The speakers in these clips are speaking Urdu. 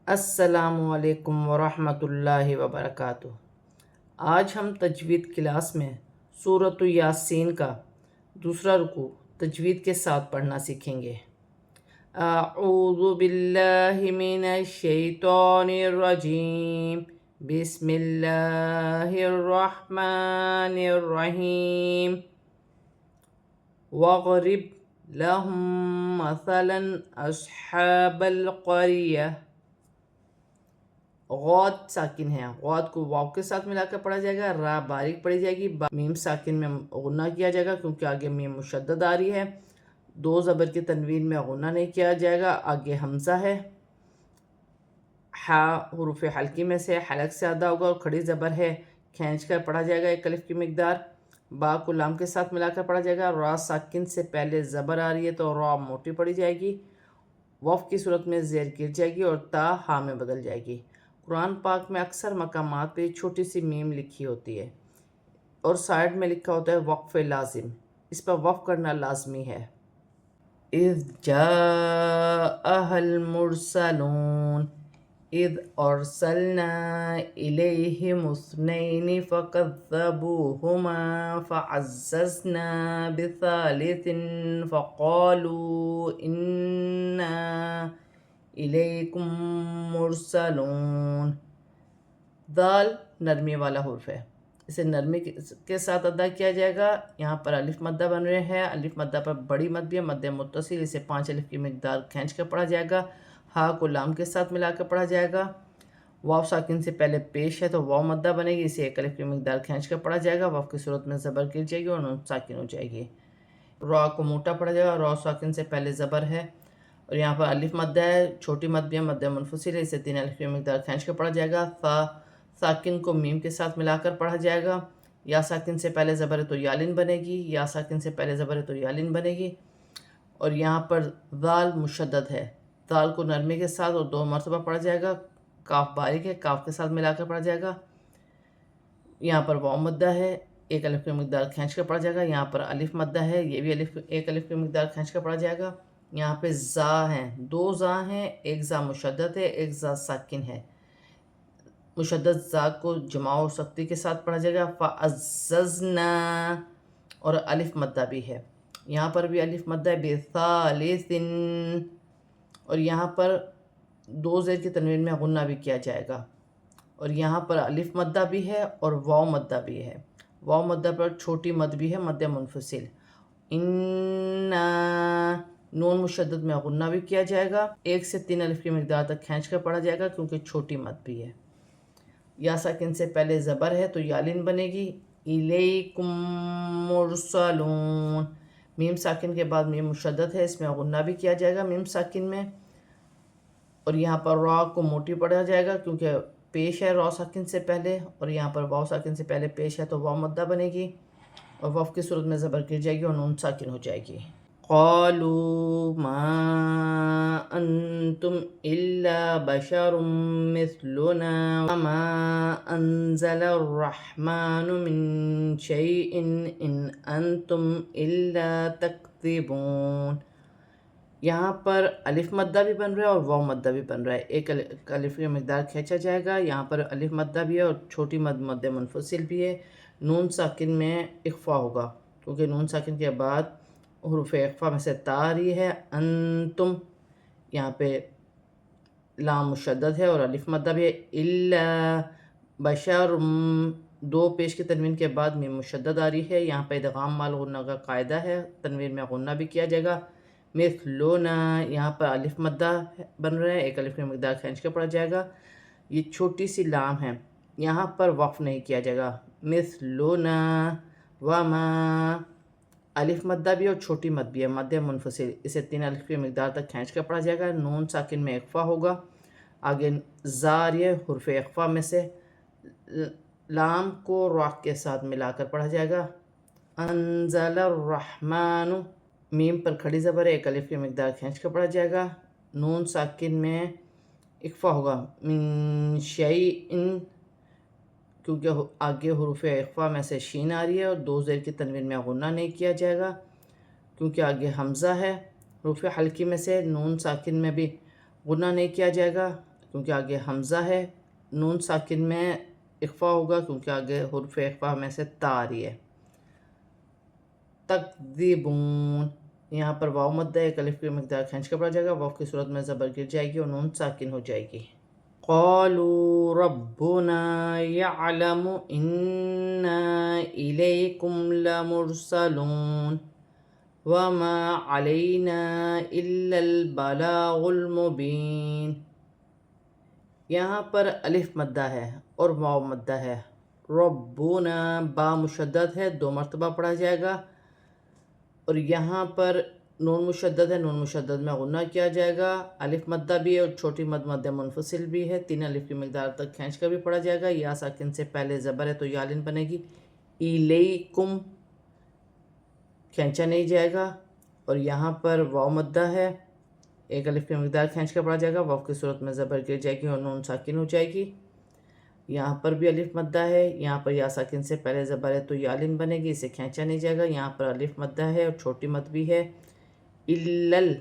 السلام علیکم ورحمۃ اللہ وبرکاتہ۔ آج ہم تجوید کلاس میں سورۃ یاسین کا دوسرا رکوع تجوید کے ساتھ پڑھنا سیکھیں گے۔ اعوذ باللہ من الشیطان الرجیم، بسم اللہ الرحمن الرحیم۔ وَاضْرِبْ لَهُم مَثَلًا أَصْحَابَ الْقَرْيَةِ۔ غوط ساکن ہے، غوط کو واو کے ساتھ ملا کر پڑھا جائے گا، را باریک پڑھی جائے گی، میم ساکن میں غنہ کیا جائے گا کیونکہ آگے میم مشدد آ رہی ہے۔ دو زبر کی تنوین میں غنہ نہیں کیا جائے گا، آگے حمزہ ہے۔ ہا حروف حلقی میں سے حلق سے ادا ہوگا اور کھڑی زبر ہے، کھینچ کر پڑھا جائے گا ایک الف کی مقدار۔ با کو لام کے ساتھ ملا کر پڑھا جائے گا، را ساکن سے پہلے زبر آ رہی ہے تو را موٹی پڑھی جائے گی، وف کی صورت میں زیر گر جائے گی اور تا ہا میں بدل جائے گی۔ قرآن پاک میں اکثر مقامات پہ چھوٹی سی میم لکھی ہوتی ہے اور سائڈ میں لکھا ہوتا ہے وقف لازم، اس پر وقف کرنا لازمی ہے۔ اذ جاءها المرسلون، اذ ارسلنا الیہم اثنین فکذبوہما فعززنا بثالث فقالوا انا الیکم مرسلون۔ دال نرمی والا حرف ہے، اسے نرمی کے ساتھ ادا کیا جائے گا۔ یہاں پر الف مدہ بن رہے ہیں، الف مدہ پر بڑی مد بھی ہے، مد متصل، اسے 5 الف کی مقدار کھینچ کر پڑھا جائے گا۔ ہا کو لام کے ساتھ ملا کر پڑھا جائے گا، واو ساکن سے پہلے پیش ہے تو واو مدہ بنے گی، اسے 1 الف کی مقدار کھینچ کر پڑھا جائے گا، واو کی صورت میں زبر گر جائے گی اور نون ساکن ہو جائے گی۔ را کو موٹا پڑھا جائے گا، را ساکن سے پہلے زبر ہے اور یہاں پر الف مدہ ہے، چھوٹی مد بھی ہے، مد منفصل ہے، اسے 3 الف کی مقدار کھینچ کر پڑھا جائے گا۔ فا ساکن کو میم کے ساتھ ملا کر پڑھا جائے گا، یا ساکن سے پہلے زبر ہے تو یالن بنے گی، یا ساکن سے پہلے زبر ہے تو یالن بنے گی۔ اور یہاں پر ذال مشدد ہے، ذال کو نرمی کے ساتھ اور 2 مرتبہ پڑھا جائے گا۔ کاف باریک ہے، کاف کے ساتھ ملا کر پڑھا جائے گا۔ یہاں پر واو مدہ ہے، 1 الف کی مقدار کھینچ کر پڑھا جائے گا۔ یہاں پر الف مدہ ہے، یہ بھی 1 الف کی مقدار کھینچ کر پڑھا جائے گا۔ یہاں پہ زا ہیں، 2 زا ہیں، ایک زا مشدد ہے، ایک زا ساکن ہے۔ مشدد زا کو جمع اور سختی کے ساتھ پڑھا جائے گا، فعززنا، اور الف مدہ بھی ہے، یہاں پر بھی الف مدہ ہے، بثالث، اور یہاں پر 2 زیر کی تنوین میں غنہ بھی کیا جائے گا، اور یہاں پر الف مدہ بھی ہے اور واو مدہ بھی ہے، واو مدہ پر چھوٹی مد بھی ہے، مد منفصل۔ انا، نون مشدد میں غنہ بھی کیا جائے گا، 1 سے 3 الف کی مقدار تک کھینچ کر پڑھا جائے گا کیونکہ چھوٹی مد بھی ہے۔ یا ساکن سے پہلے زبر ہے تو یالن بنے گی، الیکم مرسلون۔ میم ساکن کے بعد میم مشدد ہے، اس میں غنہ بھی کیا جائے گا میم ساکن میں، اور یہاں پر را کو موٹی پڑھا جائے گا کیونکہ پیش ہے را ساکن سے پہلے، اور یہاں پر واو ساکن سے پہلے پیش ہے تو واو مدہ بنے گی، اور واو کی صورت میں زبر گر جائے گی اور نون ساکن ہو جائے گی۔ قالوا ما انتم الا بشر مثلنا وما انزل الرحمن من شيء ان انتم الا تكذبون۔ یہاں پر الف مدہ بھی بن رہا ہے اور واو مدہ بھی بن رہا ہے، 1 الف کی مقدار کھینچا جائے گا، یہاں پر الف مدہ بھی ہے اور چھوٹی مد مد منفصل بھی ہے۔ نون ساکن میں اخفا ہوگا کیونکہ نون ساکن کے بعد حروف اخفا میں سے تا آ رہی ہے، انتم، یہاں پہ لام مشدد ہے اور الف مدہ بھی ہے، الا بشر، 2 پیش کی تنوین کے بعد میم مشدد آ رہی ہے، یہاں پہ ادغام مال غنہ کا قاعدہ ہے، تنوین میں غنہ بھی کیا جائے گا۔ مثلنا، یہاں پر الف مدہ بن رہے ہیں، 1 الف کی مقدار کھینچ کے پڑھا جائے گا، یہ چھوٹی سی لام ہے، یہاں پر وقف نہیں کیا جائے گا۔ مثلنا وما، الف مدہ بھی اور چھوٹی مد بھی ہے، مد منفصل، اسے 3 الف کی مقدار تک کھینچ کر پڑھا جائے گا، نون ساکن میں اخفا ہوگا، آگے زا آ رہی ہے حرف اخفا میں سے، لام کو را کے ساتھ ملا کر پڑھا جائے گا۔ انزل الرحمن، میم پر کھڑی زبر ہے، 1 الف کی مقدار کھینچ کر پڑھا جائے گا، نون ساکن میں اخفا ہوگا، من شیئن، کیونکہ آگے حروف اخفا میں سے شین آ رہی ہے اور 2 زیر کی تنوین میں غنہ نہیں کیا جائے گا کیونکہ آگے حمزہ ہے، حروف حلقی میں سے نون ساکن میں بھی غنہ نہیں کیا جائے گا کیونکہ آگے حمزہ ہے، نون ساکن میں اخفا ہوگا کیونکہ آگے حرف اخفا میں سے تا آ رہی ہے۔ تکذبون، یہاں پر واو مدہ ہے، ایک الف کی مقدار کھینچ کر پڑھا جائے گا، واو کی صورت میں زبر گر جائے گی اور نون ساکن ہو جائے گی۔ قالوا ربنا يعلم إنا إليكم لمرسلون وما علينا إلا البلاغ المبين، یہاں پر الف مدہ ہے اور واو مدہ ہے۔ ربنا با مشدد ہے، 2 مرتبہ پڑھا جائے گا، اور یہاں پر نون مشدد ہے، نون مشدد میں غنہ کیا جائے گا، الف مدہ بھی ہے اور چھوٹی مد مد منفصل بھی ہے، 3 الف کی مقدار تک کھینچ کر بھی پڑھا جائے گا، یا ساکن سے پہلے زبر ہے تو یالن بنے گی، الیکم کھینچا نہیں جائے گا، اور یہاں پر واو مدہ ہے، ایک الف کی مقدار کھینچ کر پڑھا جائے گا، واو کی صورت میں زبر گر جائے گی اور نون ساکن ہو جائے گی۔ یہاں پر بھی الف مدہ ہے، یہاں پر یا ساکن سے پہلے زبر ہے تو یالن بنے گی، اسے کھینچا نہیں جائے گا، یہاں پر الف مدہ ہے اور چھوٹی مد بھی ہے۔ الل،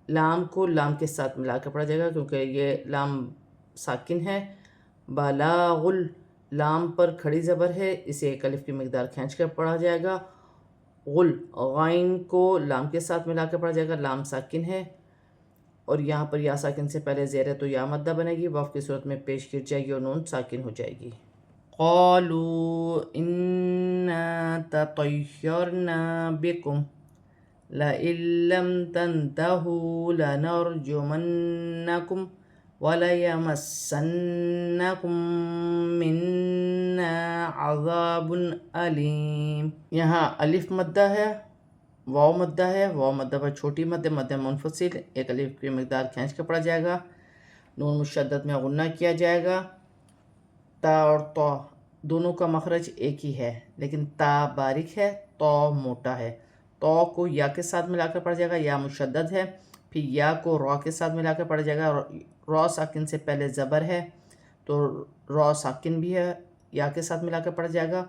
لام کو لام کے ساتھ ملا کر پڑھا جائے گا کیونکہ یہ لام ساکن ہے۔ بلاغ، لام پر کھڑی زبر ہے، اسے ایک الف کی مقدار کھینچ کر پڑھا جائے گا۔ غل، غائن کو لام کے ساتھ ملا کر پڑھا جائے گا، لام ساکن ہے، اور یہاں پر یا ساکن سے پہلے زیر ہے تو یا مدہ بنے گی، واو کی صورت میں پیش گر جائے گی اور نون ساکن ہو جائے گی۔ قالوا انا تطیرنا بکم لئن لم تنتهوا لنرجمنکم وَلَيَمَسَّنَّكُم مِّنَّا عَذَابٌ أَلِيمٌ، یہاں الف مدہ ہے، واو مدہ ہے، واو مدہ پر چھوٹی مد مد منفصل، ایک الف کی مقدار کھینچ کر پڑھا جائے گا، نون مشدد میں غنہ کیا جائے گا۔ تا اور تو دونوں کا مخرج ایک ہی ہے، لیکن تا باریک ہے، تو موٹا ہے۔ تو کو یا کے ساتھ ملا کر پڑھا جائے گا، یا مشدد ہے، پھر یا کو را کے ساتھ ملا کر پڑھا جائے گا، را ساکن سے پہلے زبر ہے تو را ساکن بھی ہے، یا کے ساتھ ملا کر پڑھا جائے گا،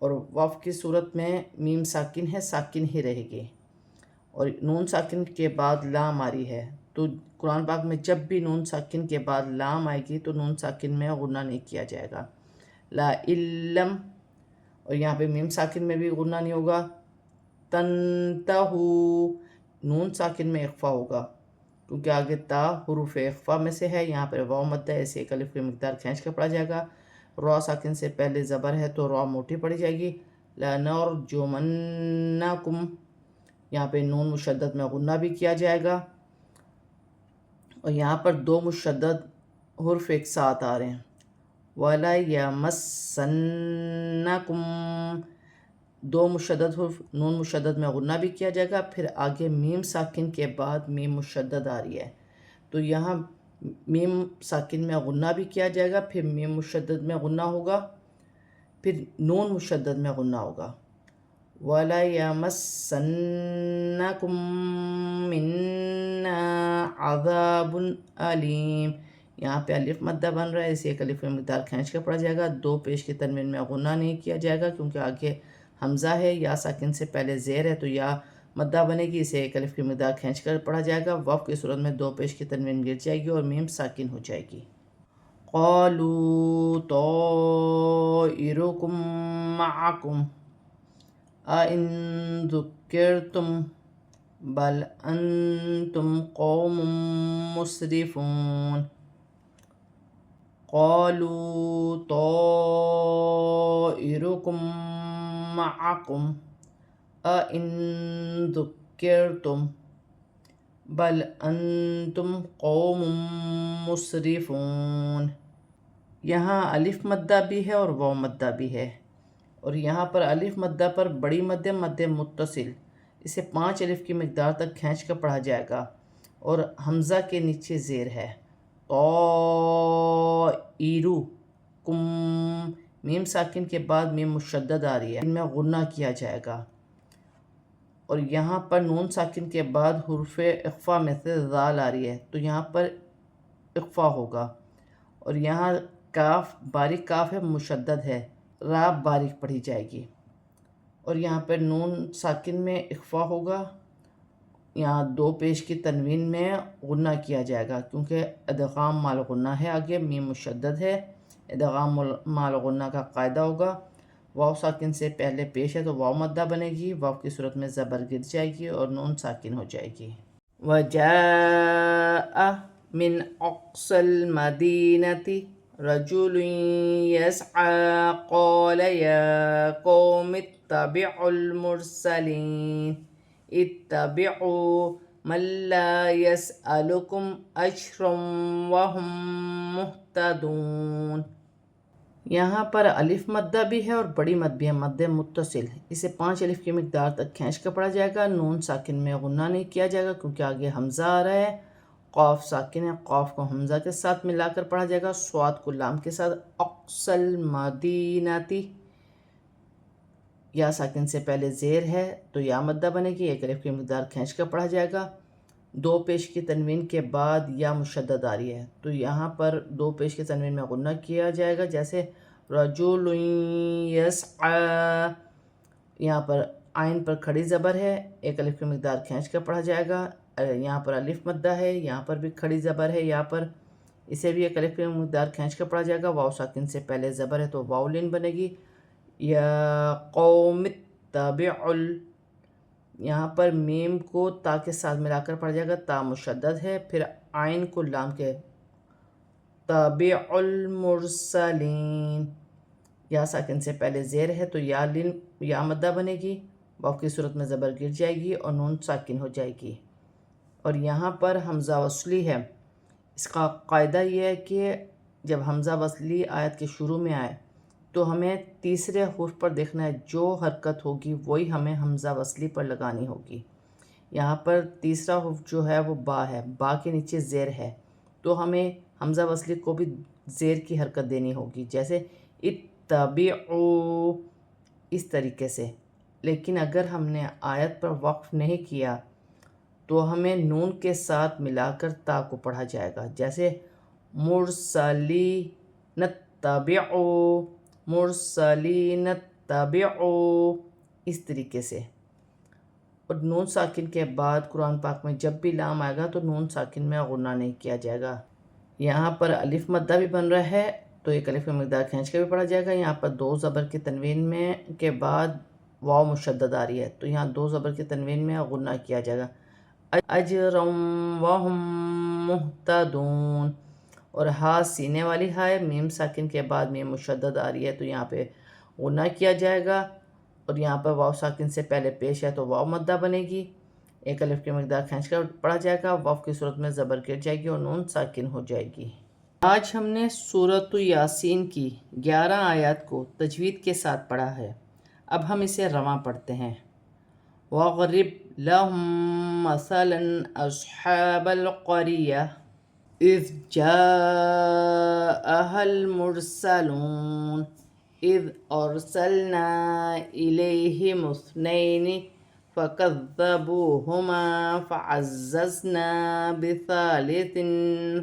اور واو کی صورت میں میم ساکن ہے، ساکن ہی رہے گی، اور نون ساکن کے بعد لام آ رہی ہے، تو قرآن پاک میں جب بھی نون ساکن کے بعد لام آئے گی تو نون ساکن میں غنہ نہیں کیا جائے گا۔ لا علم، اور یہاں پہ میم ساکن میں بھی غنہ نہیں ہوگا۔ تنتہو، نون ساکن میں اخفا ہوگا کیونکہ آگے تا حروف اخفا میں سے ہے، یہاں پر واو مدہ ہے، اسے ایک الف کی مقدار کھینچ کر پڑھا جائے گا، را ساکن سے پہلے زبر ہے تو را موٹی پڑھی جائے گی۔ لَنَرْجُمَنَّكُمْ، یہاں پہ نون مشدد میں غنہ بھی کیا جائے گا، اور یہاں پر 2 مشدد حرف ایک ساتھ آ رہے ہیں۔ وَلَيَمَسَّنَّكُمْ، 2 مشدد حرف، نون مشدد میں غنہ بھی کیا جائے گا، پھر آگے میم ساکن کے بعد میم مشدد آ رہی ہے، تو یہاں میم ساکن میں غنہ بھی کیا جائے گا، پھر میم مشدد میں غنہ ہوگا، پھر نون مشدد میں غنہ ہوگا۔ وَلَيَمَسَّنَّكُم مِّنَّا عَذَابٌ أَلِيمٌ، یہاں پہ الف مدہ بن رہا ہے، اسے ایک الف کی مقدار کھینچ کر پڑھا جائے گا، 2 پیش کی تنوین میں غنہ نہیں کیا جائے گا کیونکہ آگے حمزہ ہے، یا ساکن سے پہلے زیر ہے تو یا مدہ بنے گی، اسے ایک الف کی مقدار کھینچ کر پڑھا جائے گا، واو کی صورت میں 2 پیش کی تنوین گر جائے گی اور میم ساکن ہو جائے گی۔ قالوا طائركم معكم أَإِن ذُكِّرْتُم بل أنتم قوم مسرفون، قالوا طائركم معكم أَإِن ذُكِّرْتُم بل أنتم قوم مسرفون، یہاں الف مدہ بھی ہے اور واو مدہ بھی ہے، اور یہاں پر الف مدہ پر بڑی مد مد متصل، اسے 5 الف کی مقدار تک کھینچ کر پڑھا جائے گا، اور حمزہ کے نیچے زیر ہے۔ طائرو کم، میم ساکن کے بعد میم مشدد آ رہی ہے، ان میں غنہ کیا جائے گا، اور یہاں پر نون ساکن کے بعد حرف اخفا میں سے ذال آ رہی ہے تو یہاں پر اخفا ہوگا، اور یہاں کاف باریک کاف ہے، مشدد ہے، را باریک پڑھی جائے گی، اور یہاں پر نون ساکن میں اخفا ہوگا، یہاں دو پیش کی تنوین میں غنہ کیا جائے گا کیونکہ ادغام مال غنہ ہے، آگے میم مشدد ہے۔ ادغام مال غنہ کا قاعدہ ہوگا واو ساکن سے پہلے پیش ہے تو واو مدہ بنے گی، واو کی صورت میں زبر گر جائے گی اور نون ساکن ہو جائے گی۔ وَجَاءَ مِنْ أَقْصَى الْمَدِينَةِ رَجُلٌ يَسْعَىٰ قَالَ يَا قَوْمِ اتَّبِعُوا الْمُرْسَلِينَ اتَّبِعُوا مَن لَّا يَسْأَلُكُمْ أَجْرًا وَهُم مُّهْتَدُونَ۔ یہاں پر الف مدہ بھی ہے اور بڑی مد بھی ہے، مد متصل، اسے 5 الف کی مقدار تک کھینچ کر پڑھا جائے گا۔ نون ساکن میں غنہ نہیں کیا جائے گا کیونکہ آگے حمزہ آ رہا ہے، قاف ساکن ہے، قاف کو حمزہ کے ساتھ ملا کر پڑھا جائے گا، صاد کو لام کے ساتھ اقصى المدینتی، یا ساکن سے پہلے زیر ہے تو یا مدہ بنے گی، 1 الف کی مقدار کھینچ کر پڑھا جائے گا۔ دو پیش کی تنوین کے بعد یا مشدد آ رہی ہے تو یہاں پر دو پیش کی تنوین میں غنہ کیا جائے گا، جیسے رجل یسعی، یہاں پر عین پر کھڑی زبر ہے، 1 الف کی مقدار کھینچ کر پڑھا جائے گا۔ یہاں پر الف مدہ ہے، یہاں پر بھی کھڑی زبر ہے، یہاں پر اسے بھی 1 الف کی مقدار کھینچ کر پڑھا جائے گا۔ واو ساکن سے پہلے زبر ہے تو واو لین بنے گی۔ یا قوم اتبعوا، یہاں پر میم کو تا کے ساتھ ملا کر پڑھا جائے گا، تا مشدد ہے، پھر عین کو لام کے تابعوا المرسلین، یا ساکن سے پہلے زیر ہے تو یا مدہ بنے گی، واو کی صورت میں زبر گر جائے گی اور نون ساکن ہو جائے گی۔ اور یہاں پر حمزہ وصلی ہے، اس کا قاعدہ یہ ہے کہ جب حمزہ وصلی آیت کے شروع میں آئے تو ہمیں تیسرے حرف پر دیکھنا ہے، جو حرکت ہوگی وہی ہمیں حمزہ وصلی پر لگانی ہوگی۔ یہاں پر تیسرا حرف جو ہے وہ با ہے، با کے نیچے زیر ہے تو ہمیں حمزہ وصلی کو بھی زیر کی حرکت دینی ہوگی، جیسے اتبعوا، اس طریقے سے۔ لیکن اگر ہم نے آیت پر وقف نہیں کیا تو ہمیں نون کے ساتھ ملا کر تا کو پڑھا جائے گا، جیسے مرسلین اتبعوا، مرسلین اتبعوا، اس طریقے سے۔ اور نون ساکن کے بعد قرآن پاک میں جب بھی لام آئے گا تو نون ساکن میں غنہ نہیں کیا جائے گا۔ یہاں پر الف مدہ بھی بن رہا ہے تو 1 الف کی مقدار کھینچ کے بھی پڑھا جائے گا۔ یہاں پر 2 زبر کی تنوین میں کے بعد واو مشدد آ رہی ہے تو یہاں 2 زبر کی تنوین میں غنہ کیا جائے گا، اجرا وہم مہتدون۔ اور ہا سینے والی ہا ہے، میم ساکن کے بعد میم مشدد آ رہی ہے تو یہاں پہ غنہ کیا جائے گا، اور یہاں پر واو ساکن سے پہلے پیش ہے تو واو مدہ بنے گی، 1 الف کی مقدار کھینچ کر پڑھا جائے گا، واو کی صورت میں زبر گر جائے گی اور نون ساکن ہو جائے گی۔ آج ہم نے سورۃ یاسین کی 11 آیات کو تجوید کے ساتھ پڑھا ہے، اب ہم اسے رواں پڑھتے ہیں۔ وَاضْرِبْ لَهُم مَثَلًا أَصْحَابَ الْقَرْيَةِ إِذْ جَاءَهَا الْمُرْسَلُونَ إِذْ أَرْسَلْنَا إِلَيْهِمُ اثْنَيْنِ فَكَذَّبُوهُمَا فَعَزَّزْنَا بِثَالِثٍ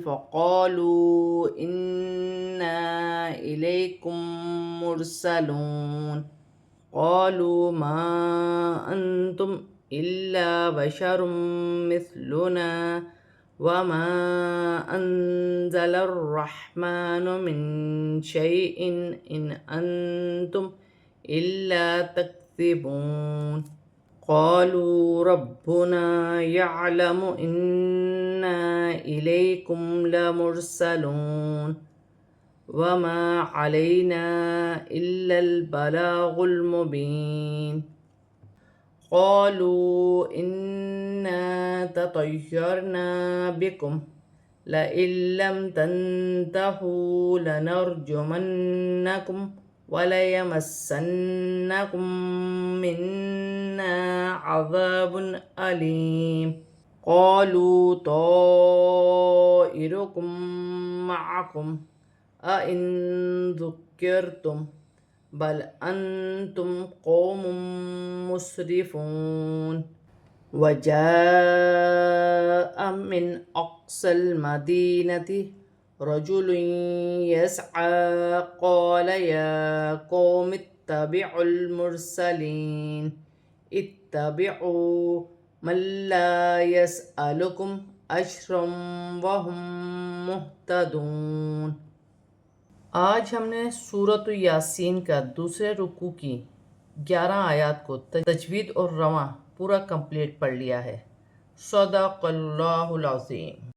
فَقَالُوا إِنَّا إِلَيْكُمْ مُرْسَلُونَ قالوا ما أنتم إلا بشر مثلنا وما أنزل الرحمن من شيء إن أنتم إلا تكذبون قالوا ربنا يعلم إنا إليكم لمرسلون وما علينا إلا البلاغ المبين قالوا إنا تطيرنا بكم لئن لم تنتهوا لنرجمنكم وليمسنكم منا عذاب أليم قالوا طائركم معكم أَإِن ذُكِّرْتُمْ بَلْ أَنْتُمْ قَوْمٌ مُسْرِفُونَ وَجَاءَ مِنْ أَقْصَى الْمَدِينَةِ رَجُلٌ يَسْعَىٰ قَالَ يَا قَوْمِ اتَّبِعُوا الْمُرْسَلِينَ اتَّبِعُوا من لا يسألكم أجرا وهم مهتدون۔ آج ہم نے سورۃ یاسین کا دوسرے رکوع کی 11 آیات کو تجوید اور رواں پورا کمپلیٹ پڑھ لیا ہے۔ صدق اللہ العظیم۔